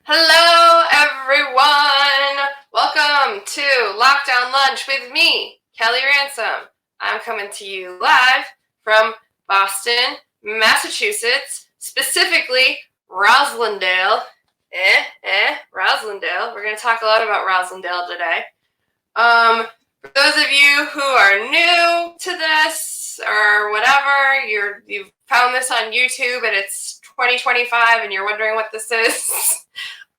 Hello, everyone! Welcome to Lockdown Lunch with me, Kelly Ransom. I'm coming to you live from Boston, Massachusetts, specifically Roslindale. Roslindale. We're going to talk a lot about Roslindale today. For those of you who are new to this or whatever, you've found this on YouTube and it's 2025 and you're wondering what this is.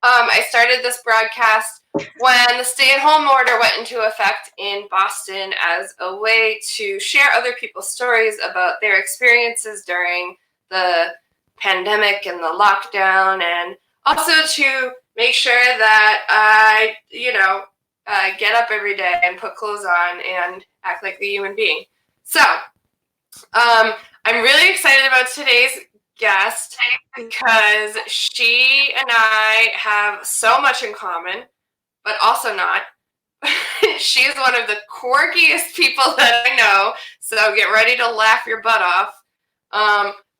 I started this broadcast when the stay-at-home order went into effect in Boston as a way to share other people's stories about their experiences during the pandemic and the lockdown, and also to make sure that I, get up every day and put clothes on and act like a human being. So, I'm really excited about today's guest because she and I have so much in common, but also not. She's one of the quirkiest people that I know, so get ready to laugh your butt off.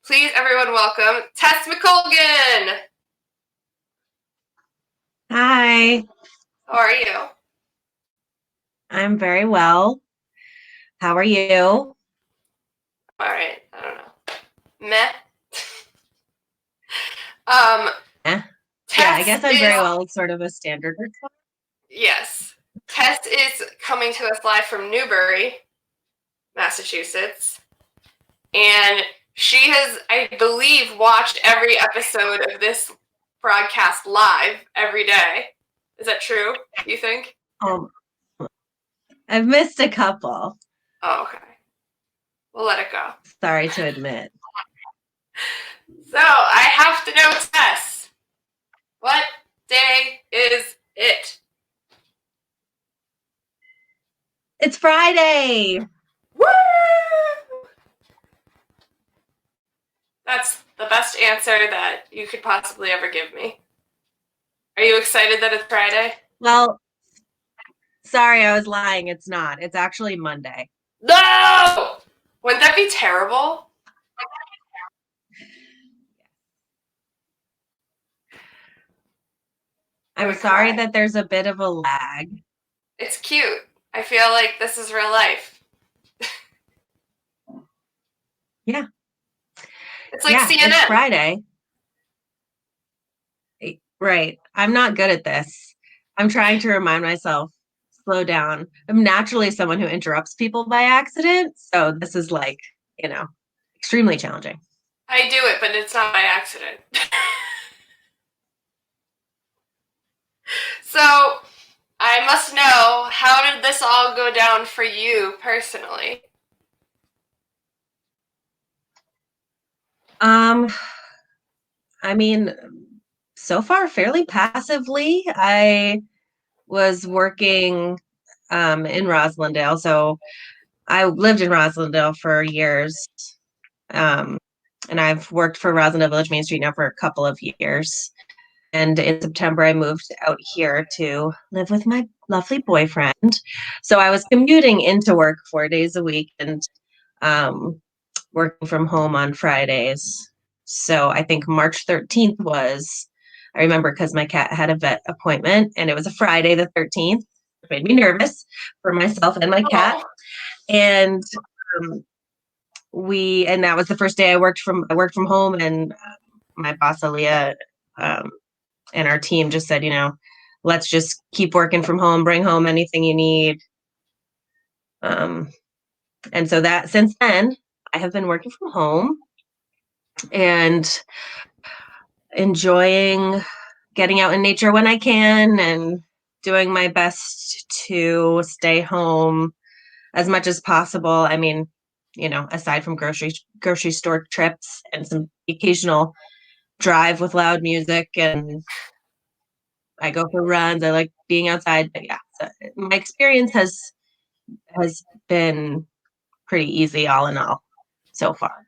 Please, everyone, welcome Tess McColgan. Hi. How are you? I'm very well. How are you? All right. I don't know. Meh. Yeah, I guess I'm very well. It's sort of a standard response. Yes. Tess is coming to us live from Newbury, Massachusetts. And she has, I believe, watched every episode of this broadcast live every day. Is that true, you think? I've missed a couple. Oh, okay. We'll let it go. Sorry to admit. So, I have to know, Tess, what day is it? It's Friday! Woo! That's the best answer that you could possibly ever give me. Are you excited that it's Friday? Well, sorry, I was lying. It's not. It's actually Monday. No! Wouldn't that be terrible? I'm sorry that there's a bit of a lag. It's cute. I feel like this is real life. Yeah. It's like CNN. It's Friday. Right. I'm not good at this. I'm trying to remind myself, slow down. I'm naturally someone who interrupts people by accident. So this is extremely challenging. I do it, but it's not by accident. So I must know, how did this all go down for you personally? I mean, so far fairly passively. I was working in Roslindale, so I lived in Roslindale for years. And I've worked for Roslindale Village Main Street now for a couple of years. And in September, I moved out here to live with my lovely boyfriend. So I was commuting into work 4 days a week and working from home on Fridays. So I think March 13th I remember because my cat had a vet appointment and it was a Friday the 13th. It made me nervous for myself and my cat. And and that was the first day I worked from home, and my boss Aaliyah and our team just said, let's just keep working from home, bring home anything you need. And so that since then, I have been working from home and enjoying getting out in nature when I can and doing my best to stay home as much as possible. I mean, aside from grocery store trips and some occasional drive with loud music, and I go for runs. I like being outside. But yeah, so my experience has been pretty easy all in all so far.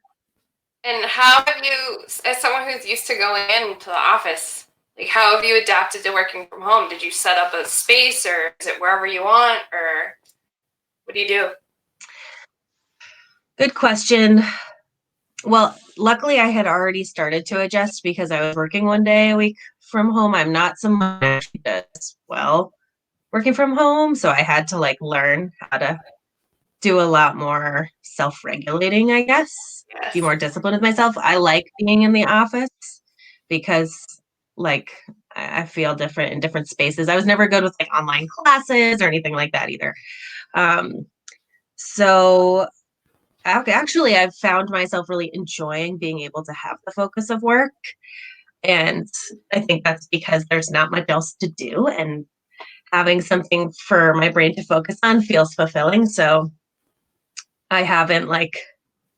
And how have you, as someone who's used to going into the office, how have you adapted to working from home? Did you set up a space, or is it wherever you want, or what do you do? Good question. Well, luckily I had already started to adjust because I was working one day a week from home. I'm not someone who actually does well working from home, so I had to like learn how to do a lot more self-regulating, I guess, be Yes. more disciplined with myself. I like being in the office because like I feel different in different spaces. I was never good with like online classes or anything like that either. So actually I've found myself really enjoying being able to have the focus of work. And I think that's because there's not much else to do, and having something for my brain to focus on feels fulfilling. So I haven't like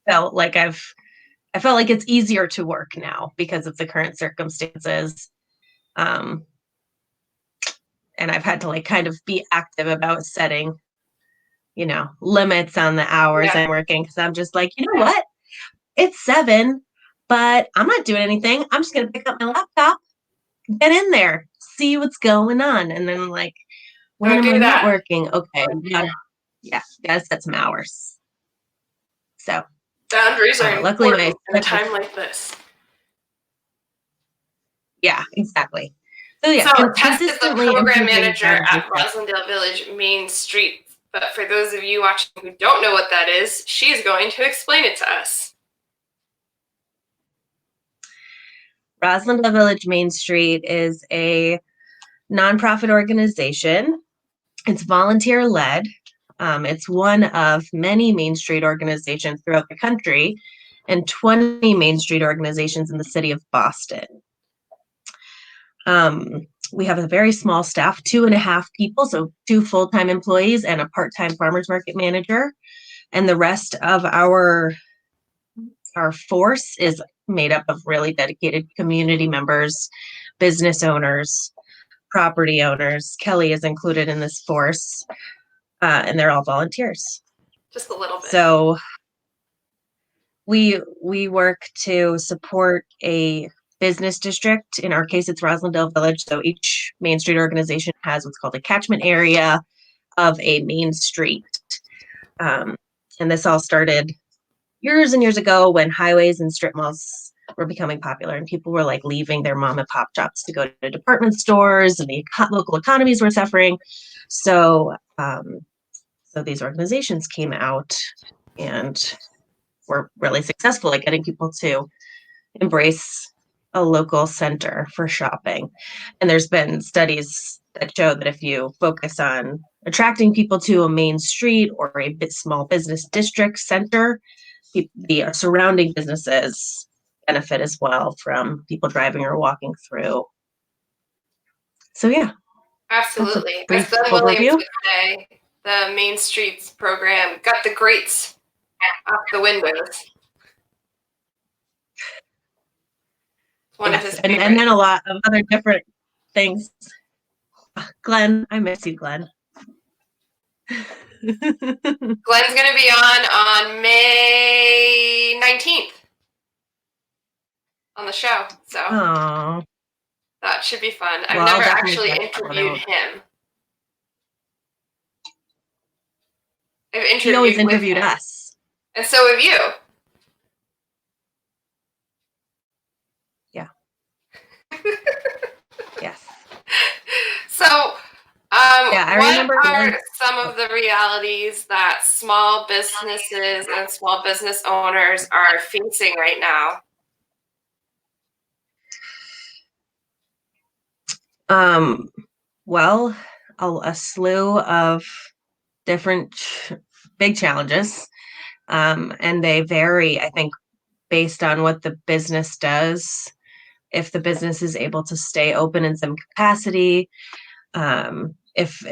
felt like I felt like it's easier to work now because of the current circumstances. Um, and I've had to like kind of be active about setting, limits on the hours I'm working, because I'm just like, you know what? It's 7, but I'm not doing anything. I'm just gonna pick up my laptop, get in there, see what's going on. And then like, when am I not working? Okay, gotta set some hours. So boundaries are luckily important in a time like this. Yeah, exactly. So yeah, Tess is the consistently program improving manager at Roslindale Village Main Street. But for those of you watching who don't know what that is, she's going to explain it to us. Roslindale Village Main Street is a nonprofit organization. It's volunteer led. It's one of many Main Street organizations throughout the country and 20 Main Street organizations in the city of Boston. We have a very small staff, 2.5 people, so 2 full-time employees and a part-time farmers market manager. And the rest of our force is made up of really dedicated community members, business owners, property owners. Kelly is included in this force, and they're all volunteers. Just a little bit. So we work to support a business district. In our case, it's Roslindale Village. So each Main Street organization has what's called a catchment area of a main street. And this all started years and years ago when highways and strip malls were becoming popular and people were like leaving their mom and pop shops to go to department stores, and the local economies were suffering. So these organizations came out and were really successful at getting people to embrace a local center for shopping. And there's been studies that show that if you focus on attracting people to a main street or a small business district center, the surrounding businesses benefit as well from people driving or walking through. So yeah. Absolutely. As Glenn Williams would say, the Main Streets program got the grates out the windows. Yes, and then a lot of other different things. Glenn, I miss you, Glenn. Glenn's going to be on May 19th on the show. So that should be fun. I've never actually interviewed him. He always interviewed us. And so have you. Yeah. Yes. So, what are some of the realities that small businesses and small business owners are facing right now? Well, a slew of different big challenges, and they vary, I think, based on what the business does. If the business is able to stay open in some capacity, if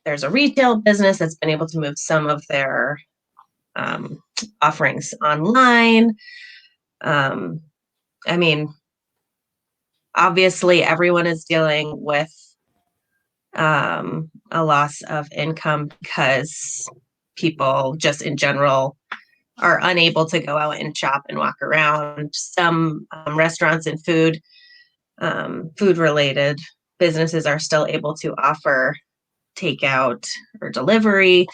there's a retail business that's been able to move some of their offerings online. I mean, obviously everyone is dealing with a loss of income because people just in general are unable to go out and shop and walk around. Some restaurants and food related businesses are still able to offer takeout or delivery,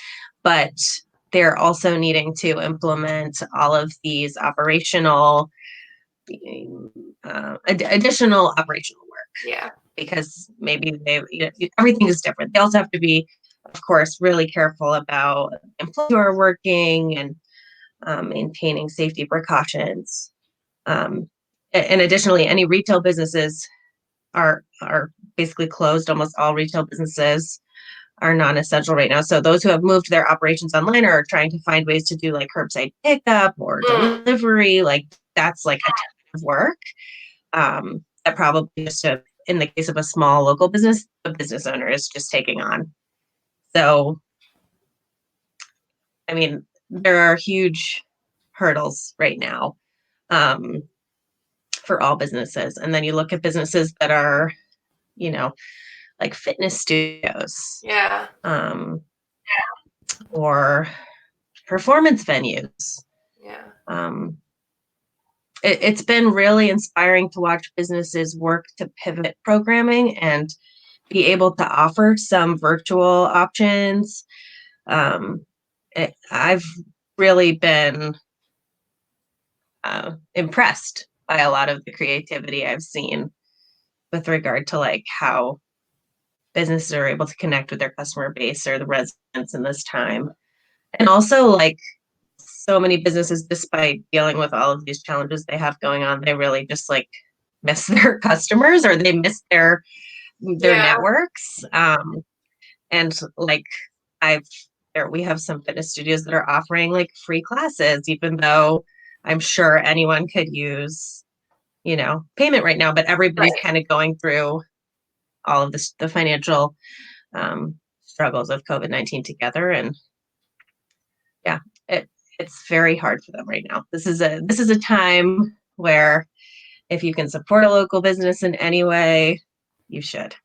but they're also needing to implement all of these operational, additional operational work. Yeah. Because maybe everything is different. They also have to be, of course, really careful about employees who are working and maintaining safety precautions. And additionally, any retail businesses are basically closed. Almost all retail businesses are non-essential right now. So those who have moved their operations online are trying to find ways to do like curbside pickup or delivery. Like that's like a ton of work. That probably just in the case of a small local business, the business owner is just taking on. So, I mean, there are huge hurdles right now for all businesses. And then you look at businesses that are, like fitness studios. Yeah. Or performance venues. Yeah. It's been really inspiring to watch businesses work to pivot programming and be able to offer some virtual options. I've really been impressed by a lot of the creativity I've seen with regard to like how businesses are able to connect with their customer base or the residents in this time. And also like so many businesses, despite dealing with all of these challenges they have going on, they really just like miss their customers or they miss their networks. And like we have some fitness studios that are offering like free classes, even though I'm sure anyone could use, payment right now, but everybody's kind of going through all of this, the financial struggles of COVID-19 together. And yeah, it's very hard for them right now. This is a time where if you can support a local business in any way, you should.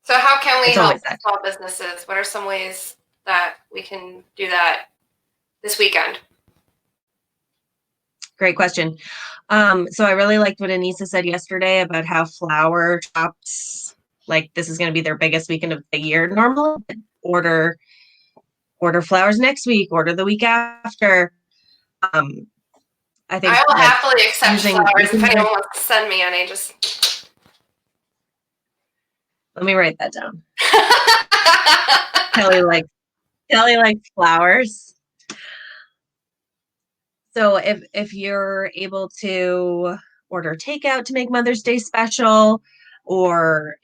So how can we help small businesses? What are some ways that we can do that this weekend? Great question. So I really liked what Anissa said yesterday about how flower shops, like this is going to be their biggest weekend of the year normally. Order flowers next week, order the week after. I think I will happily accept flowers if anyone wants to send me any. Just let me write that down. Kelly likes flowers. So if you're able to order takeout to make Mother's Day special, or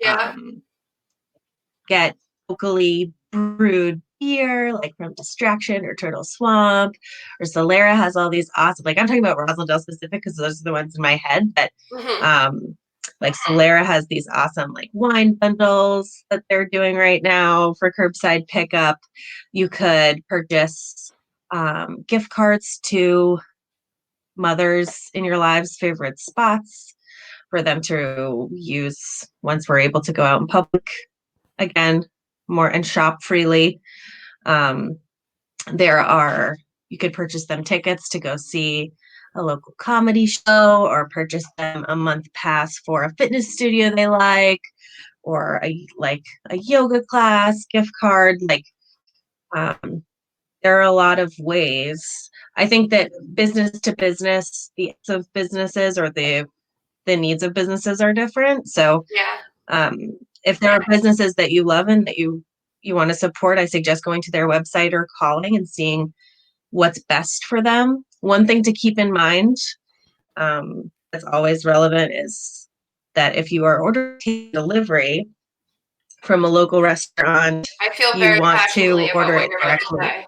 get locally brewed beer like from Distraction or Turtle Swamp, or Solera has all these awesome, like I'm talking about Roslindale specific because those are the ones in my head, but like Solera has these awesome like wine bundles that they're doing right now for curbside pickup. You could purchase gift cards to mothers in your lives' favorite spots for them to use once we're able to go out in public again more and shop freely. You could purchase them tickets to go see a local comedy show, or purchase them a month pass for a fitness studio they like, or a yoga class gift card. There are a lot of ways. I think that business to business, the of businesses or the needs of businesses are different. So if there are businesses that you love and that you want to support, I suggest going to their website or calling and seeing what's best for them. One thing to keep in mind that's always relevant is that if you are ordering delivery from a local restaurant, I feel very want passionately to order about it what you're about to directly. say.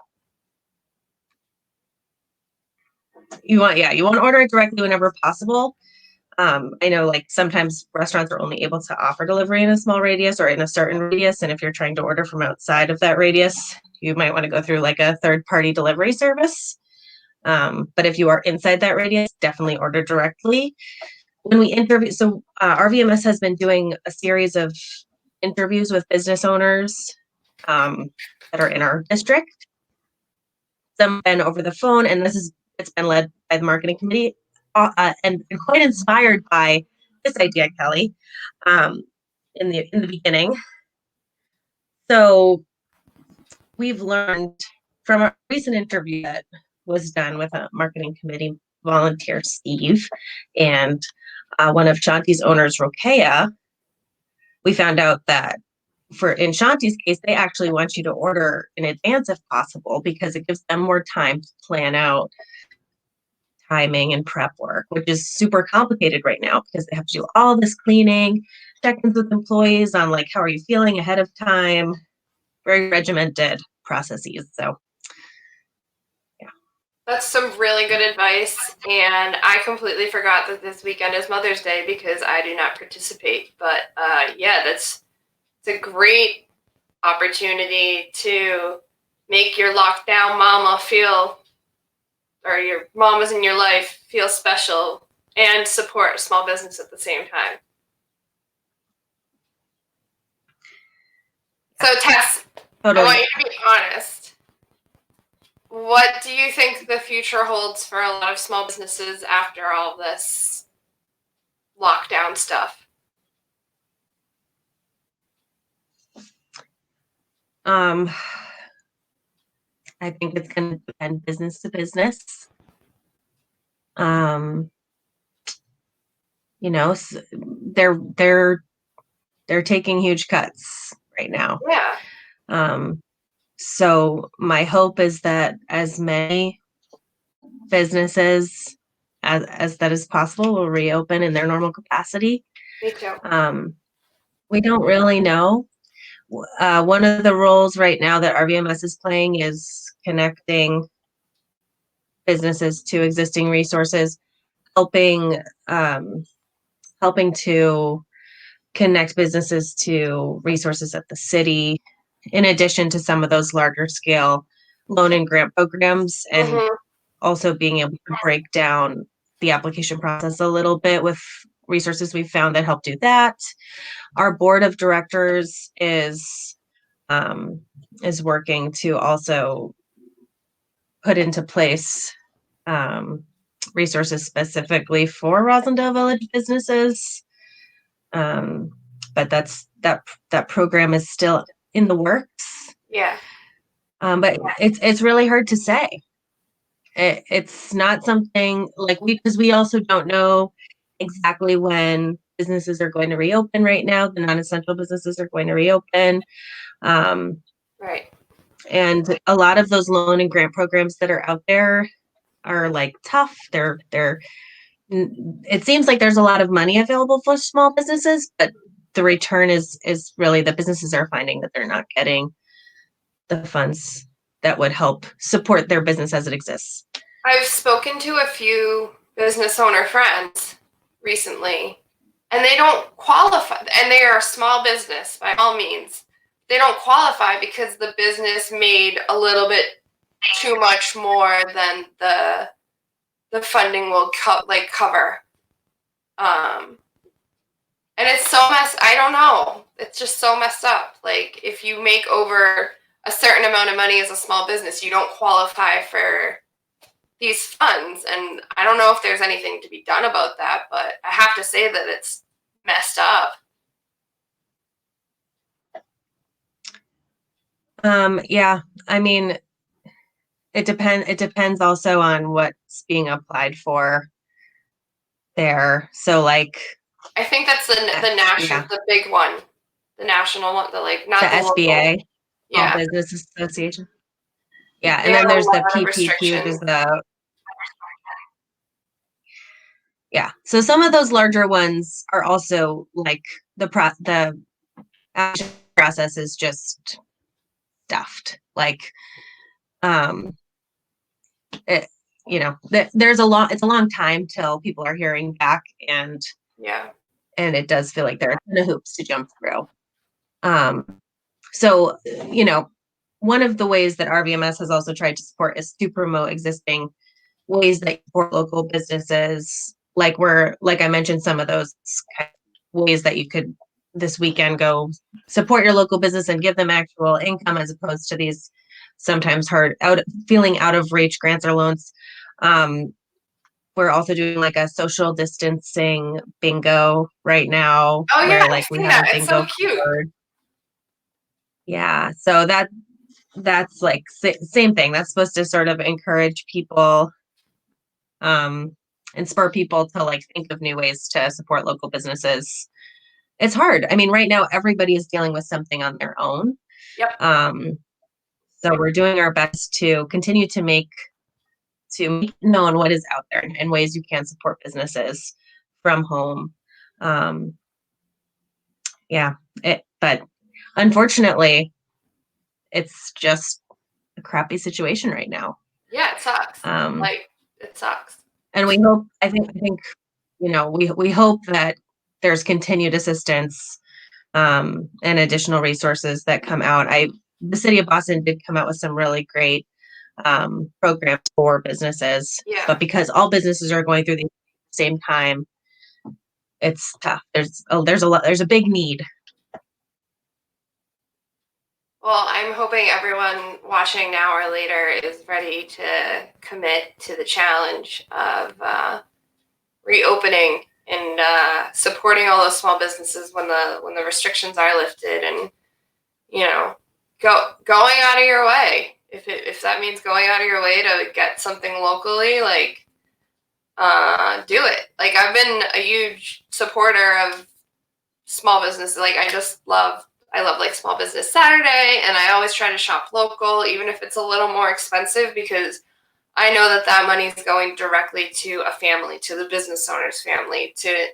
You want to order it directly whenever possible. I know like sometimes restaurants are only able to offer delivery in a small radius or in a certain radius. And if you're trying to order from outside of that radius, you might want to go through like a third-party delivery service. But if you are inside that radius, definitely order directly. When we interview, so RVMS has been doing a series of interviews with business owners that are in our district. Some have been over the phone, and it's been led by the marketing committee. And quite inspired by this idea, Kelly, in the beginning. So we've learned from a recent interview that was done with a marketing committee volunteer, Steve, and one of Shanti's owners, Rokea, we found out that in Shanti's case, they actually want you to order in advance if possible, because it gives them more time to plan out timing and prep work, which is super complicated right now because they have to do all this cleaning, check-ins with employees on like, how are you feeling ahead of time, very regimented processes. So that's some really good advice, and I completely forgot that this weekend is Mother's Day because I do not participate. But yeah, it's a great opportunity to make your lockdown mama feel, or your mamas in your life feel special, and support a small business at the same time. So Tess, totally. I want you to be honest. What do you think the future holds for a lot of small businesses after all this lockdown stuff? I think it's going to depend business to business. You know, they're taking huge cuts right now. Yeah. So my hope is that as many businesses as that is possible will reopen in their normal capacity. Me too. We don't really know. One of the roles right now that RVMS is playing is connecting businesses to existing resources, helping to connect businesses to resources at the city, in addition to some of those larger scale loan and grant programs, and also being able to break down the application process a little bit with resources we found that help do that. Our board of directors is working to also put into place resources specifically for Roslindale Village businesses. But that program is still in the works. Yeah. But it's really hard to say. It's not something like because we also don't know exactly when businesses are going to reopen right now. The non-essential businesses are going to reopen. Right. And a lot of those loan and grant programs that are out there are like tough. It seems like there's a lot of money available for small businesses, but the return is really the businesses are finding that they're not getting the funds that would help support their business as it exists. I've spoken to a few business owner friends recently, and they don't qualify, and they are a small business by all means. They don't qualify because the business made a little bit too much more than the funding will cover. And it's so I don't know. It's just so messed up. Like, if you make over a certain amount of money as a small business, you don't qualify for these funds. And I don't know if there's anything to be done about that, but I have to say that it's messed up. Yeah, I mean, it depends also on what's being applied for there. So like, I think that's the national, the big one, the national one, not the SBA, local. Yeah. Small Business Association. Yeah, and then there's the PPP, which is so some of those larger ones are also like the action process is just stuffed. Like, it's a long time till people are hearing back, and it does feel like there are a ton of hoops to jump through. So, one of the ways that RVMS has also tried to support is to promote existing ways that support local businesses. Like I mentioned, some of those kind of ways that you could this weekend go support your local business and give them actual income, as opposed to these sometimes feeling out of reach grants or loans. We're also doing like a social distancing bingo right now. Oh yeah, where, like, we have a bingo. It's so cute. Yeah, so that's like same thing. That's supposed to sort of encourage people and spur people to like think of new ways to support local businesses. It's hard. I mean, right now everybody is dealing with something on their own. Yep. So we're doing our best to continue to make known what is out there and ways you can support businesses from home. But unfortunately, it's just a crappy situation right now. Yeah, it sucks. It sucks. And we hope, I think, we hope that there's continued assistance and additional resources that come out. The city of Boston did come out with some really great programs for businesses, but because all businesses are going through the same time, it's tough. There's a big need. Well, I'm hoping everyone watching now or later is ready to commit to the challenge of reopening and supporting all those small businesses when the restrictions are lifted, and going out of your way. If that means going out of your way to get something locally, like do it. Like, I've been a huge supporter of small businesses. Like, I love like Small Business Saturday, and I always try to shop local, even if it's a little more expensive, because I know that money is going directly to a family, to the business owner's family, to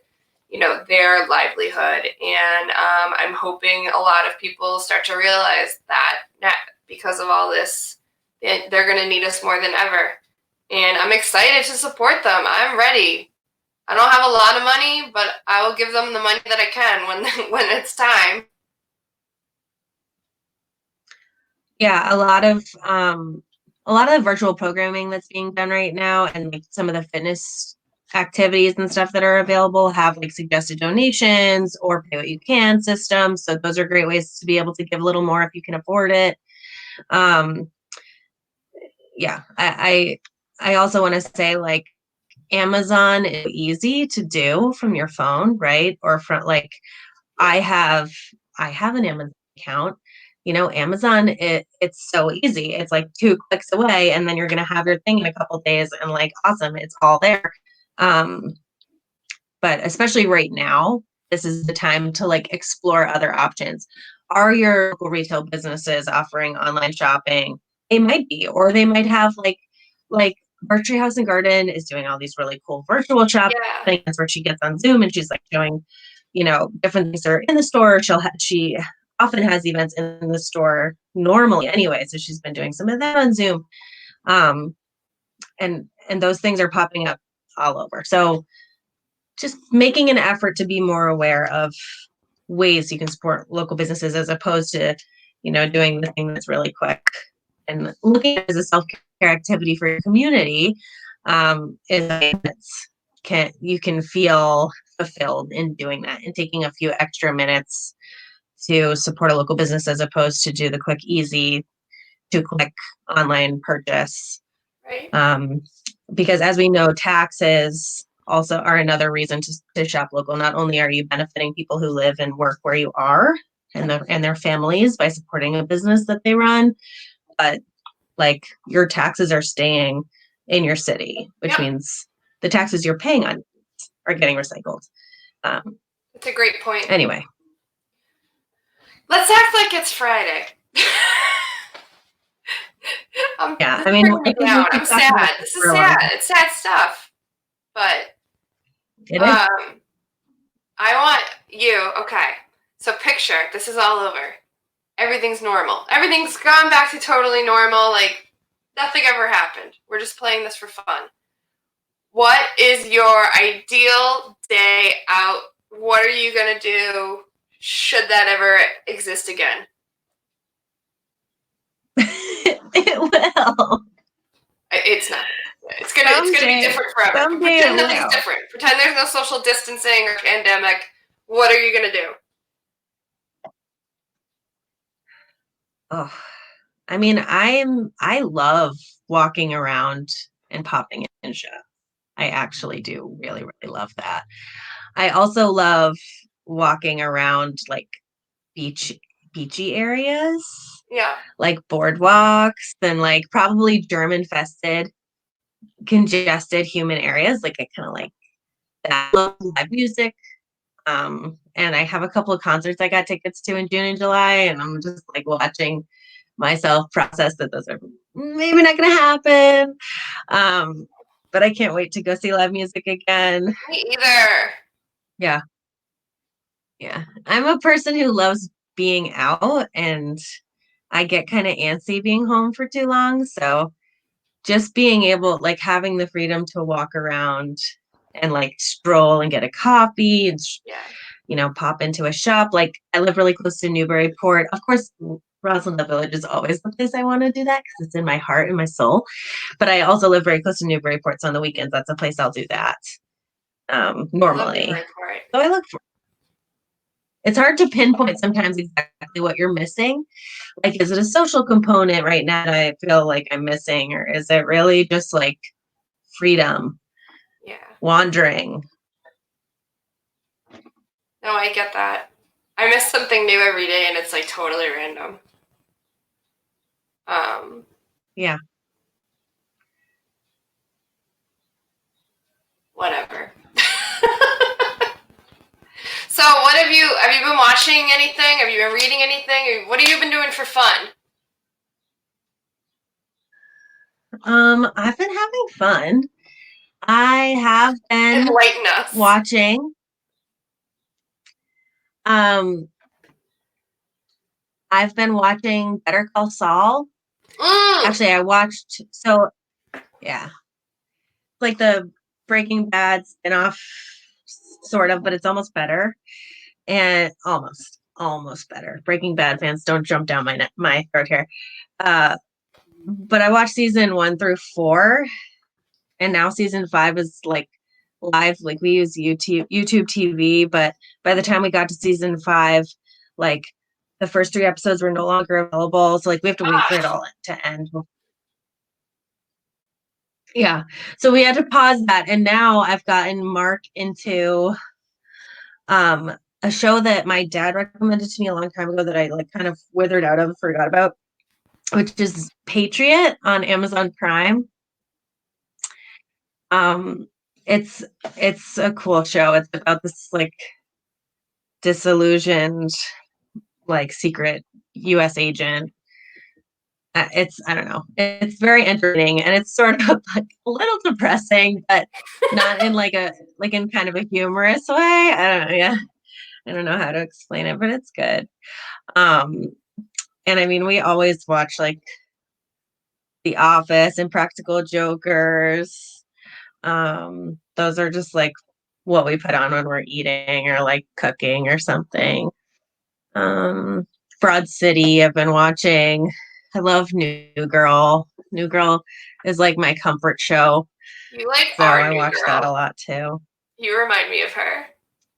their livelihood. And I'm hoping a lot of people start to realize that because of all this, they're going to need us more than ever. And I'm excited to support them. I'm ready. I don't have a lot of money, but I will give them the money that I can when it's time. Yeah, a lot of the virtual programming that's being done right now, and like some of the fitness activities and stuff that are available have like suggested donations or pay what you can systems. So those are great ways to be able to give a little more if you can afford it. Yeah, I also want to say, like, Amazon is easy to do from your phone, right? Or from like, I have an Amazon account. Amazon, it's so easy. It's like 2 clicks away, and then you're going to have your thing in a couple days, and like, awesome, it's all there. But especially right now, this is the time to like explore other options. Are your local retail businesses offering online shopping? They might be, or they might have like Berkshire House and Garden is doing all these really cool virtual shopping. Yeah. That's where she gets on Zoom and she's like showing, different things that are in the store. She often has events in the store normally anyway, so she's been doing some of that on Zoom. And those things are popping up all over. So just making an effort to be more aware of ways you can support local businesses, as opposed to, doing the thing that's really quick, and looking at it as a self-care activity for your community. You can feel fulfilled in doing that and taking a few extra minutes to support a local business, as opposed to do the quick, easy 2-click online purchase. Right. Because as we know, taxes also are another reason to shop local. Not only are you benefiting people who live and work where you are and their families by supporting a business that they run, but like, your taxes are staying in your city, which means the taxes you're paying on are getting recycled. That's a great point. Anyway. Let's act like it's Friday. I'm sad. This is sad. It's sad stuff. But I want you, okay. So picture, this is all over. Everything's normal. Everything's gone back to totally normal. Like, nothing ever happened. We're just playing this for fun. What is your ideal day out? What are you going to do should that ever exist again? It will. It's not. It's gonna be different forever. Pretend nothing's different. Pretend there's no social distancing or pandemic. What are you gonna do? Oh, I mean, I love walking around and popping in shop. I actually do really, really love that. I also love walking around like beach beachy areas, Yeah. like boardwalks and like probably germ infested, congested human areas. Like I kind of like that. I love live music. And I have a couple of concerts I got tickets to in June and July, and I'm just like watching myself process that those are maybe not going to happen. But I can't wait to go see live music again. Me either. Yeah. Yeah. I'm a person who loves being out, and I get kind of antsy being home for too long. So just being able, like having the freedom to walk around and like stroll and get a coffee and, pop into a shop. Like I live really close to Newbury Port. Of course, Roslindale Village is always the place I want to do that because it's in my heart and my soul. But I also live very close to Newbury Port. So on the weekends, that's a place I'll do that normally. So I look for it's hard to pinpoint sometimes exactly what you're missing. Like, is it a social component right now that I feel like I'm missing? Or is it really just like freedom, wandering? No, I get that. I miss something new every day, and it's like totally random. Yeah. Whatever. So, what have you been watching anything? Have you been reading anything? What have you been doing for fun? I've been having fun. I have been Enlighten us. watching. I've been watching Better Call Saul. Actually, I watched yeah. Like the Breaking Bad spinoff, sort of, but it's almost better. And almost better. Breaking Bad fans, don't jump down my throat here. But I watched season 1 through 4, and now season 5 is like live. Like we use YouTube TV, but by the time we got to season 5, like the first 3 episodes were no longer available. So like we have to wait for it all to end. Yeah. So we had to pause that. And now I've gotten Mark into a show that my dad recommended to me a long time ago that I like kind of withered out of, forgot about, which is Patriot on Amazon Prime. It's a cool show. It's about this like disillusioned like secret US agent. I don't know. It's very entertaining, and it's sort of like a little depressing, but not in like in kind of a humorous way. I don't know. Yeah. I don't know how to explain it, but it's good. And I mean, we always watch like The Office and Practical Jokers. Those are just like what we put on when we're eating or like cooking or something. Broad City, I've been watching. I love New Girl. New Girl is like my comfort show. You like so our I New watch Girl. that a lot too. You remind me of her.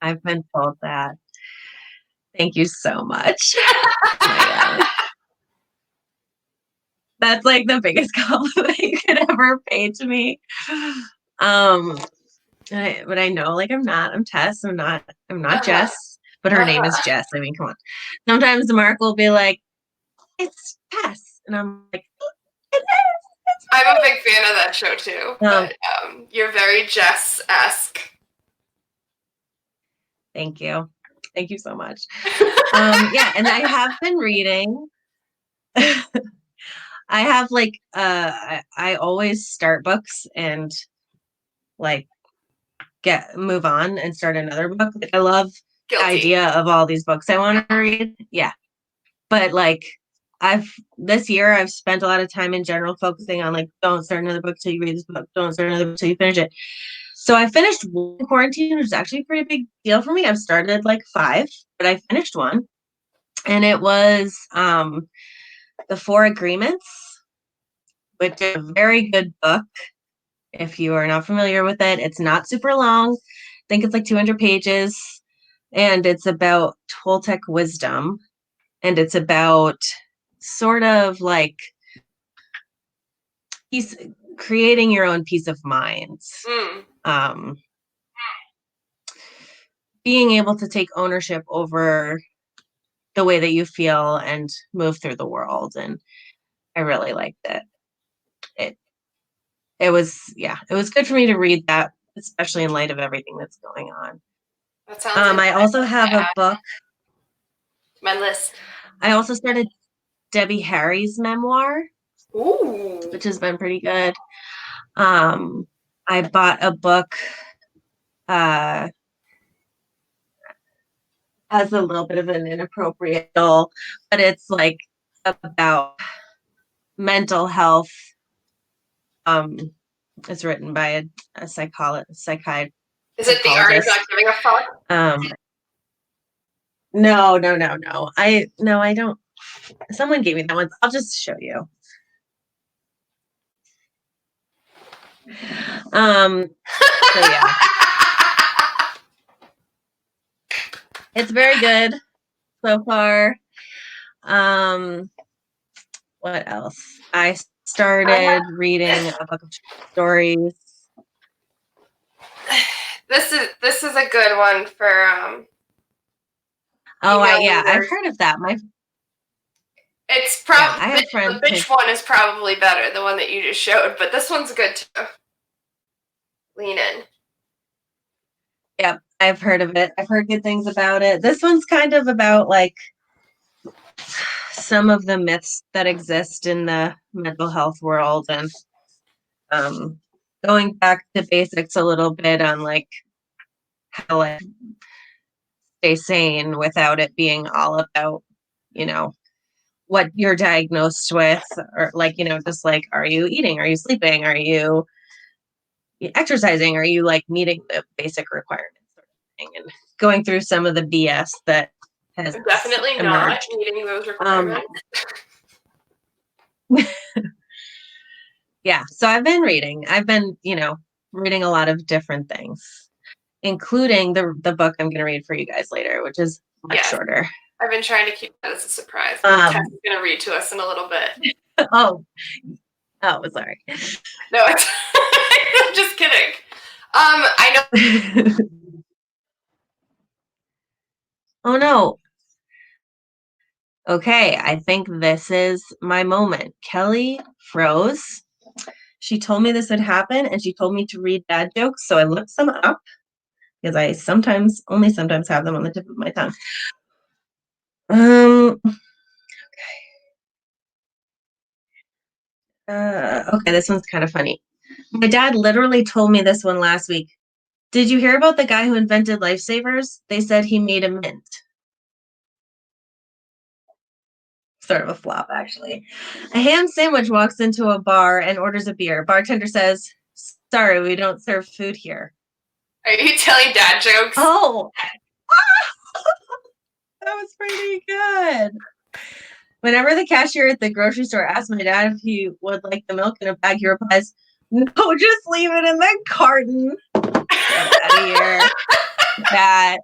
I've been told that. Thank you so much. Oh my God. That's like the biggest compliment you could ever pay to me. But I know like I'm Tess. I'm not Jess, but her name is Jess. I mean, come on. Sometimes Mark will be like, it's Tess. And I'm like, it is. I'm a big fan of that show too. But you're very Jess-esque. Thank you. Thank you so much. Yeah, and I have been reading. I have like I always start books and like move on and start another book. Like, I love the idea of all these books I want to read. Yeah. But like this year I've spent a lot of time in general focusing on like, don't start another book till you read this book, don't start another book till you finish it. So I finished one quarantine, which is actually a pretty big deal for me. I've started like 5, but I finished one. And it was The 4 Agreements, which is a very good book. If you are not familiar with it, it's not super long. I think it's like 200 pages. And it's about Toltec wisdom. And it's about sort of like he's creating your own peace of mind. Being able to take ownership over the way that you feel and move through the world. And I really liked it. It was good for me to read that, especially in light of everything that's going on. That sounds I also have a book. My list. I also started Debbie Harry's memoir, which has been pretty good. I bought a book, has a little bit of an inappropriate title, but it's like about mental health. It's written by a psychiatrist. Is it The Art of Not Giving a Fuck? No. I don't. Someone gave me that one. I'll just show you. So yeah. It's very good so far. What else? I started reading a book of stories. This is a good one for I've heard of that. It's probably I have friends. The bitch one is probably better, the one that you just showed, but this one's good too. Lean in. Yep, I've heard of it. I've heard good things about it. This one's kind of about like some of the myths that exist in the mental health world, and going back to basics a little bit on like how to stay sane without it being all about, what you're diagnosed with, or like, just like, are you eating? Are you sleeping? Are you exercising? Are you like meeting the basic requirements sort of thing? And going through some of the BS that has definitely emerged. Not meeting those requirements. Yeah, so I've been reading. I've been, reading a lot of different things, including the book I'm going to read for you guys later, which is much shorter. I've been trying to keep that as a surprise. Tess is going to read to us in a little bit. Oh, sorry. No, I'm just kidding. I know. Oh no. Okay, I think this is my moment. Kelly froze. She told me this would happen, and she told me to read dad jokes, so I looked some up because I only sometimes have them on the tip of my tongue. Okay, this one's kind of funny. My dad literally told me this one last week. Did you hear about the guy who invented lifesavers? They said he made a mint. Sort of a flop, actually. A ham sandwich walks into a bar and orders a beer. Bartender says, "Sorry, we don't serve food here." Are you telling dad jokes? Oh, that was pretty good. Whenever the cashier at the grocery store asks my dad if he would like the milk in a bag, he replies, "No, just leave it in the carton." Get out of here. That.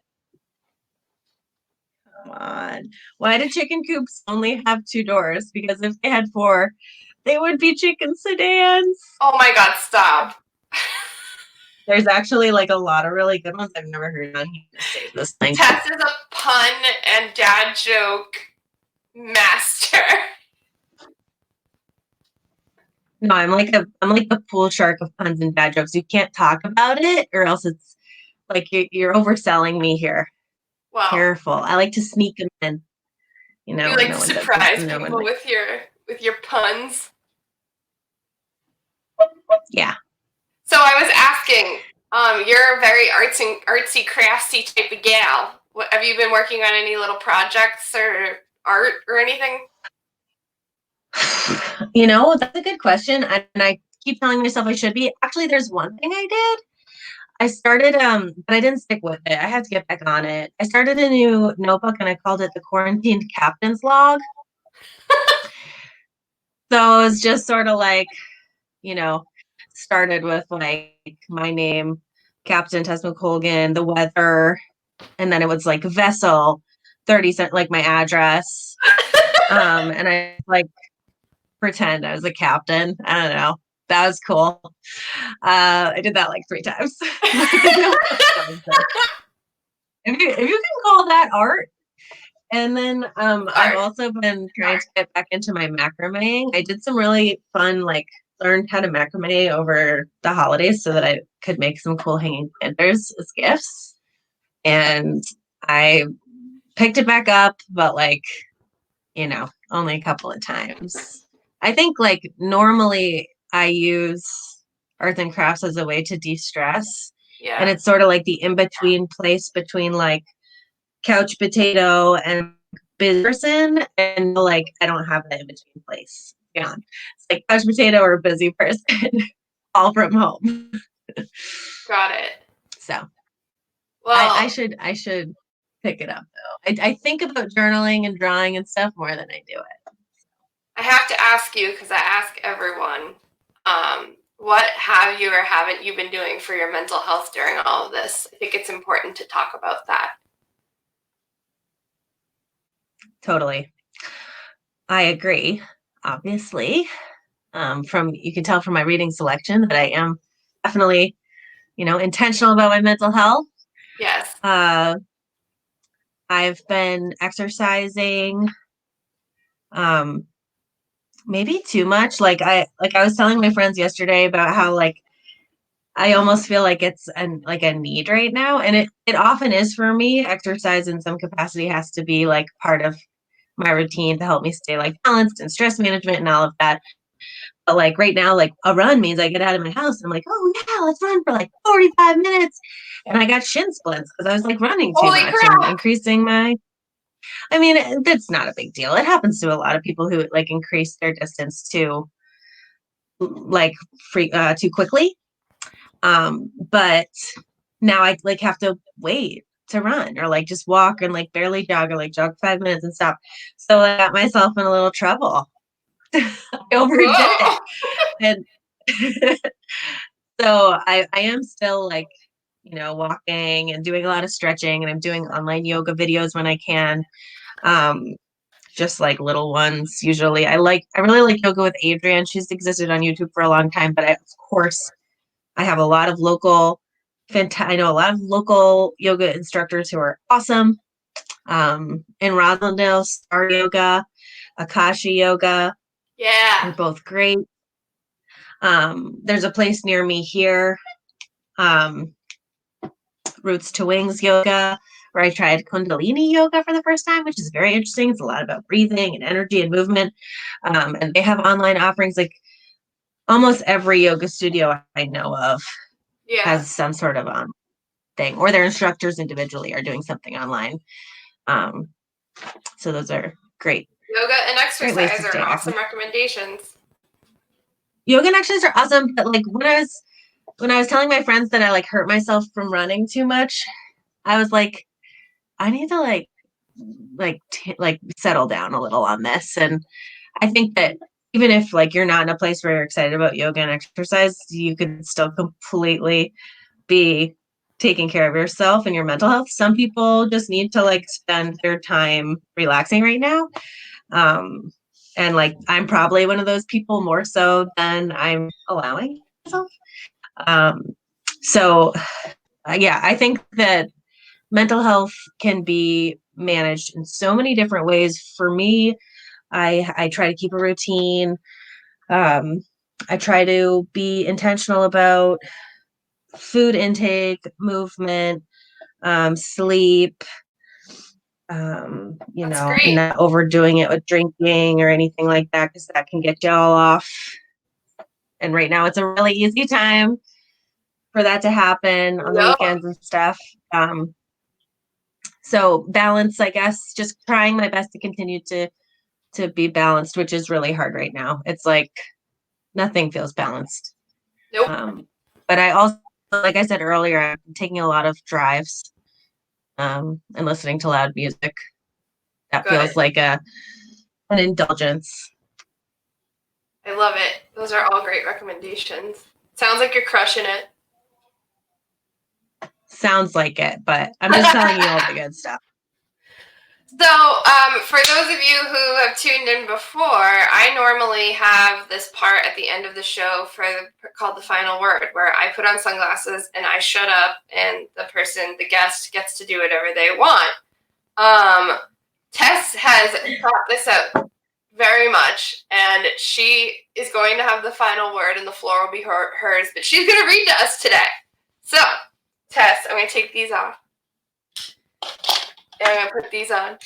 Come on. Why do chicken coops only have 2 doors? Because if they had 4, they would be chicken sedans. Oh my God, stop. There's actually like a lot of really good ones I've never heard on here. Save this thing. Tess is a pun and dad joke master. No, I'm like the pool shark of puns and dad jokes. You can't talk about it, or else it's like you're overselling me here. Wow. Careful. I like to sneak them in. You like to surprise people with your puns. Yeah. So I was asking, you're a very artsy, crafty type of gal. Have you been working on any little projects or art or anything? That's a good question. And I keep telling myself I should be. Actually, there's one thing I did. I started, but I didn't stick with it. I had to get back on it. I started a new notebook and I called it the Quarantined Captain's Log. So it was just sort of like, started with like my name, Captain Tess McColgan, the weather, and then it was like vessel, 30 cent, like my address. And I like pretend I was a captain. I don't know. That was cool. I did that like 3 times. If you can call that art, And then I've also been trying to get back into my macrame. I did some really fun, like learned how to macrame over the holidays so that I could make some cool hanging planters as gifts. And I picked it back up, but like, only a couple of times. I think like normally I use arts and crafts as a way to de-stress. Yeah. And it's sort of like the in-between place between like couch potato and busy person, and like I don't have that in-between place. Yeah. It's like couch potato or busy person, all from home. Got it. So well, I should pick it up though. I think about journaling and drawing and stuff more than I do it. I have to ask you, because I ask everyone, what have you or haven't you been doing for your mental health during all of this? I think it's important to talk about that. Totally. I agree, obviously. You can tell from my reading selection that I am definitely, intentional about my mental health. Yes. I've been exercising, maybe too much. Like I was telling my friends yesterday about how like I almost feel like it's a need right now. And it often is for me. Exercise in some capacity has to be like part of my routine to help me stay like balanced and stress management and all of that. But like right now, like a run means I get out of my house and I'm like, oh yeah, let's run for like 45 minutes. And I got shin splints because I was like running too Holy much crap! and increasing I mean, that's not a big deal. It happens to a lot of people who like increase their distance too too quickly. But now I like have to wait to run or like just walk and like barely jog or like jog 5 minutes and stop. So I got myself in a little trouble. I overdid it. And so I am still like, walking and doing a lot of stretching, and I'm doing online yoga videos when I can. Just like little ones usually. I really like yoga with Adrienne. She's existed on YouTube for a long time, but of course I have a lot of I know a lot of local yoga instructors who are awesome. In Roslindale, Star Yoga, Akasha Yoga. Yeah. They're both great. There's a place near me here, Roots to Wings Yoga, where I tried Kundalini Yoga for the first time, which is very interesting. It's a lot about breathing and energy and movement. And they have online offerings. Like almost every yoga studio I know of has some sort of thing, or their instructors individually are doing something online. So those are great. Yoga and exercise are awesome recommendations. Yoga and exercise are awesome, but like when I was telling my friends that I like hurt myself from running too much, I was like, I need to like settle down a little on this. And I think that even if like you're not in a place where you're excited about yoga and exercise, you could still completely be taking care of yourself and your mental health. Some people just need to like spend their time relaxing right now. And like I'm probably one of those people more so than I'm allowing myself. So yeah, I think that mental health can be managed in so many different ways. For me, I try to keep a routine. I try to be intentional about food intake, movement, sleep, not overdoing it with drinking or anything like that, because that can get you all off. And right now it's a really easy time for that to happen on the weekends and stuff. So balance, I guess, just trying my best to continue to be balanced, which is really hard right now. It's like nothing feels balanced. Nope. But I also, like I said earlier, I'm taking a lot of drives and listening to loud music. That feels like an indulgence. I love it. Those are all great recommendations. Sounds like you're crushing it. Sounds like it, but I'm just telling you all the good stuff. So, for those of you who have tuned in before, I normally have this part at the end of the show called the final word, where I put on sunglasses and I shut up, and the guest, gets to do whatever they want. Tess Tess has thought this out very much, and she is going to have the final word, and the floor will be hers, but she's going to read to us today. So, Tess, I'm going to take these off, and I'm going to put these on.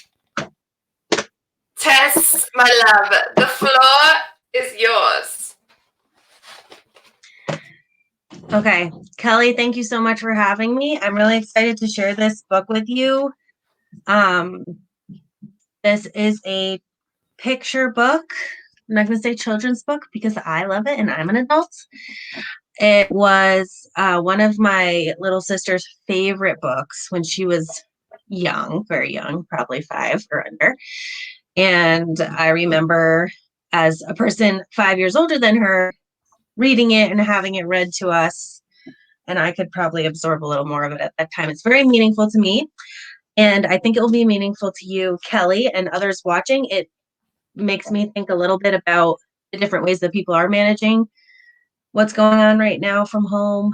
Tess, my love, the floor is yours. Okay, Kelly, thank you so much for having me. I'm really excited to share this book with you. This is a picture book. I'm not going to say children's book because I love it and I'm an adult. It was one of my little sister's favorite books when she was young, very young, probably 5 or under. And I remember as a person 5 years older than her, reading it and having it read to us. And I could probably absorb a little more of it at that time. It's very meaningful to me. And I think it will be meaningful to you, Kelly, and others watching. It makes me think a little bit about the different ways that people are managing what's going on right now from home,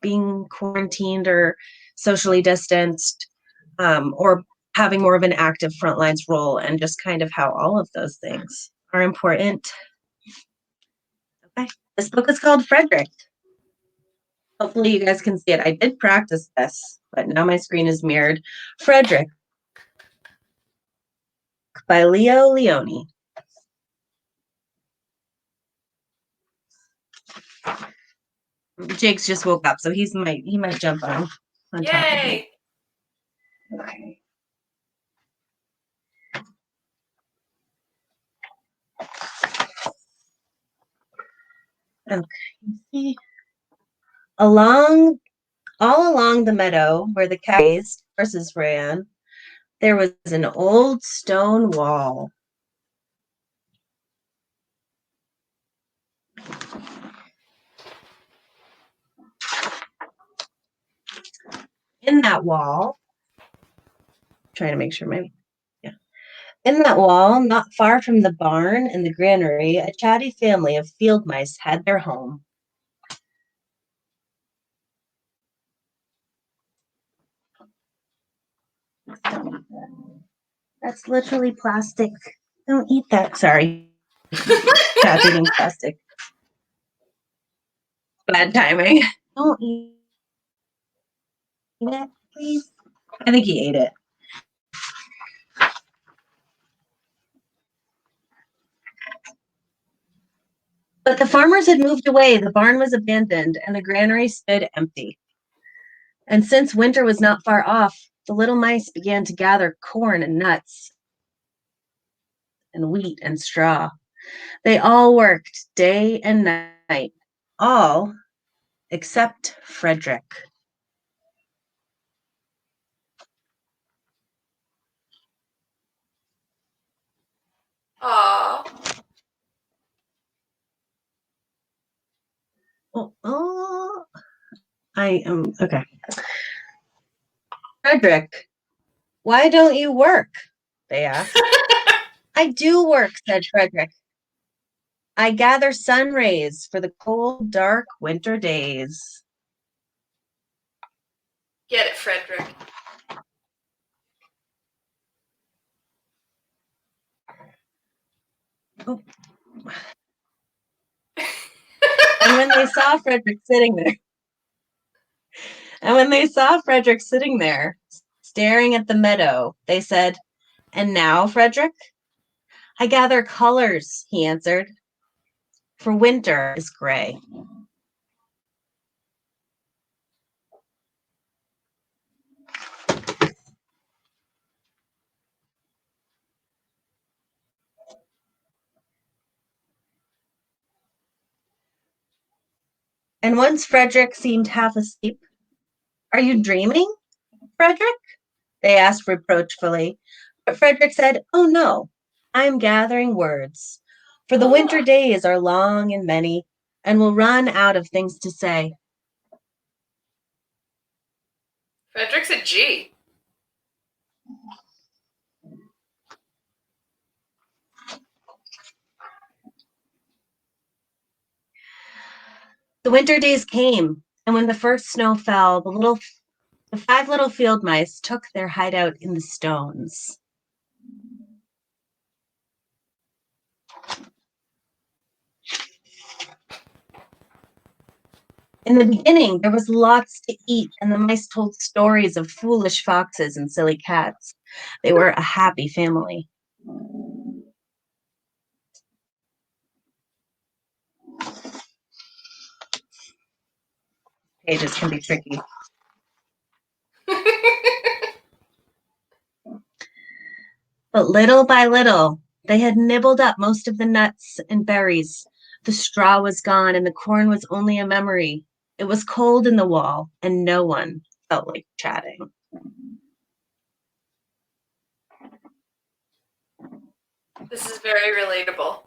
being quarantined or socially distanced, or having more of an active front lines role, and just kind of how all of those things are important. Okay, this book is called Frederick. Hopefully you guys can see it. I did practice this, but now my screen is mirrored. Frederick by Leo Leone. Jake's just woke up, so he might jump on top of me. Okay. Okay. All along the meadow where the cows' horses ran, there was an old stone wall. In that wall, trying to make sure in that wall, not far from the barn and the granary, a chatty family of field mice had their home. That's literally plastic. Don't eat that. Sorry. Cat's eating plastic. Bad timing. Don't eat it, please. I think he ate it. But the farmers had moved away, the barn was abandoned, and the granary stood empty. And since winter was not far off, the little mice began to gather corn and nuts and wheat and straw. They all worked day and night, all except Frederick. Aww. Oh, I am okay. Frederick, why don't you work? They asked. I do work, said Frederick. I gather sun rays for the cold, dark winter days. Get it, Frederick. Oh. And when they saw Frederick sitting there, staring at the meadow, they said, "And now, Frederick?" "I gather colors," he answered, "for winter is gray." And once Frederick seemed half asleep. "Are you dreaming, Frederick?" they asked reproachfully. But Frederick said, "Oh no, I am gathering words, for the winter days are long and many, and will run out of things to say." Frederick's a G. The winter days came, and when the first snow fell, the 5 little field mice took their hideout in the stones. In the beginning, there was lots to eat, and the mice told stories of foolish foxes and silly cats. They were a happy family. Pages can be tricky. But little by little, they had nibbled up most of the nuts and berries. The straw was gone, and the corn was only a memory. It was cold in the wall, and no one felt like chatting. This is very relatable.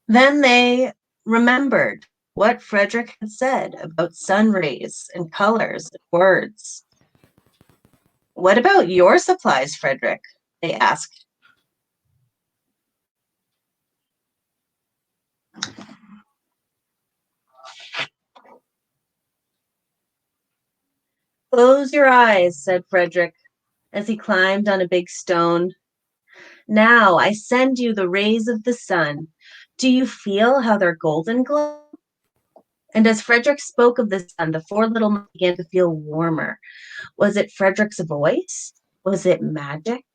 Then they remembered what Frederick had said about sun rays and colors and words. What about your supplies, Frederick? They asked. Close your eyes, said Frederick, as he climbed on a big stone. Now I send you the rays of the sun. Do you feel how they're golden glow? And as Frederick spoke of the sun, the four little mice began to feel warmer. Was it Frederick's voice? Was it magic?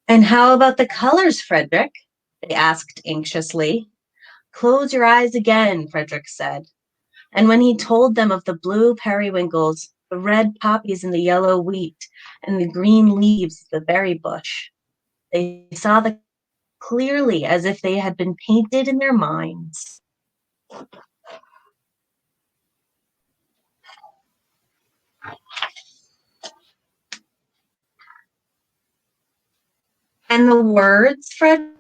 And how about the colors, Frederick? They asked anxiously. Close your eyes again, Frederick said. And when he told them of the blue periwinkles, the red poppies and the yellow wheat, and the green leaves of the berry bush, they saw them clearly as if they had been painted in their minds. And the words, Frederick?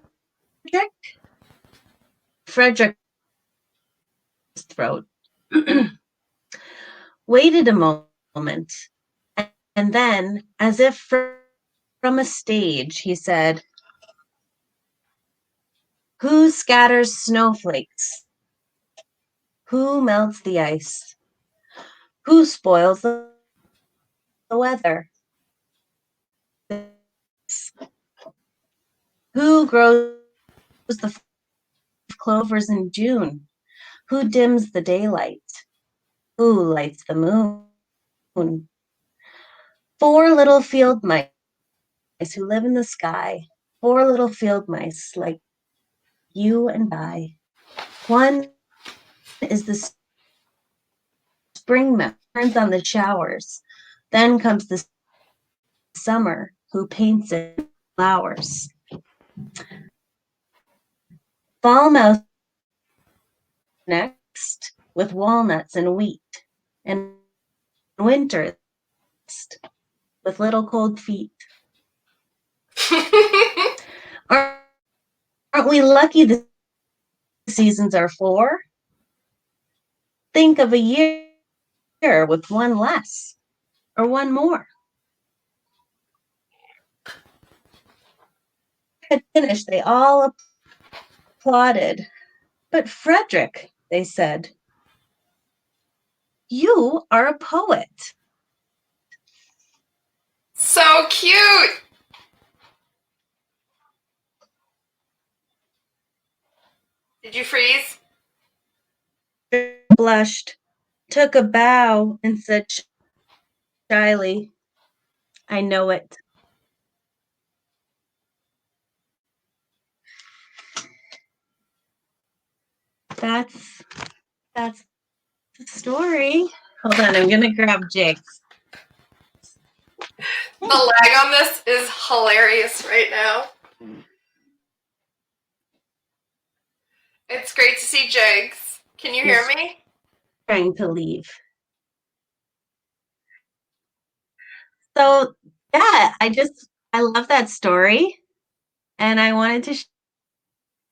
Frederick's throat waited a moment, and then, as if from a stage, he said, Who scatters snowflakes? Who melts the ice? Who spoils the weather? Who grows the clovers in June? Who dims the daylight? Who lights the moon? Four little field mice who live in the sky. Four little field mice like you and I. One is the spring mouse, turns on the showers. Then comes the summer, who paints in flowers. Fall mouse next with walnuts and wheat. And winter with little cold feet. Aren't we lucky the seasons are four? Think of a year with one less or one more. Had finished, they all applauded. But Frederick, they said, you are a poet. So cute! Did you freeze? Blushed, took a bow, and said shyly, I know it. That's the story. Hold on, I'm gonna grab Jake's. The lag on this is hilarious right now. It's great to see Jigs. Can you hear me? Trying to leave. So yeah, I love that story, and I wanted to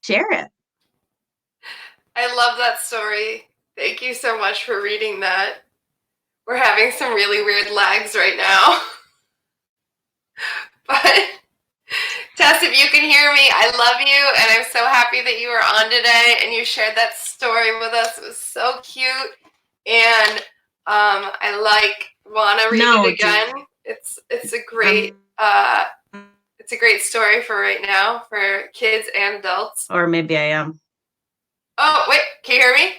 share it. I love that story. Thank you so much for reading that. We're having some really weird lags right now. But Tess, if you can hear me, I love you, and I'm so happy that you were on today and you shared that story with us. It was so cute, and I want to read it again. It's a great it's a great story for right now for kids and adults. Or maybe I am. Oh wait, can you hear me?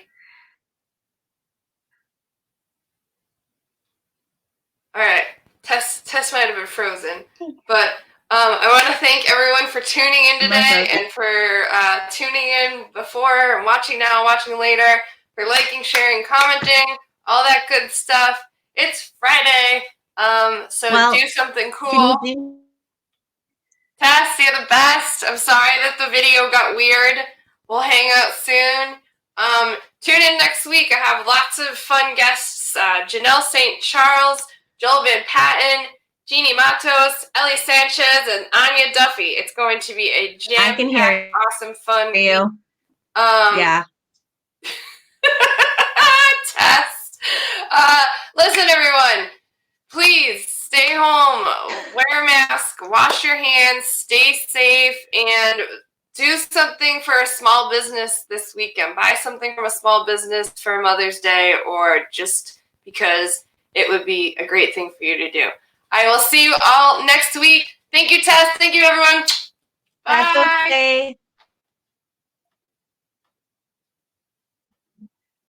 All right, Tess might have been frozen, but I want to thank everyone for tuning in today and for tuning in before and watching now, watching later, for liking, sharing, commenting, all that good stuff. It's Friday, so do something cool. Tess, you're the best. I'm sorry that the video got weird. We'll hang out soon. Tune in next week. I have lots of fun guests. Janelle St. Charles, Joel Van Patten, Jeannie Matos, Ellie Sanchez, and Anya Duffy. It's going to be a jam-packed, awesome, fun week. Yeah. Tess. Listen, everyone. Please stay home. Wear a mask. Wash your hands. Stay safe. And do something for a small business this weekend. Buy something from a small business for Mother's Day, or just because it would be a great thing for you to do. I will see you all next week. Thank you, Tess. Thank you, everyone. Bye. That's okay.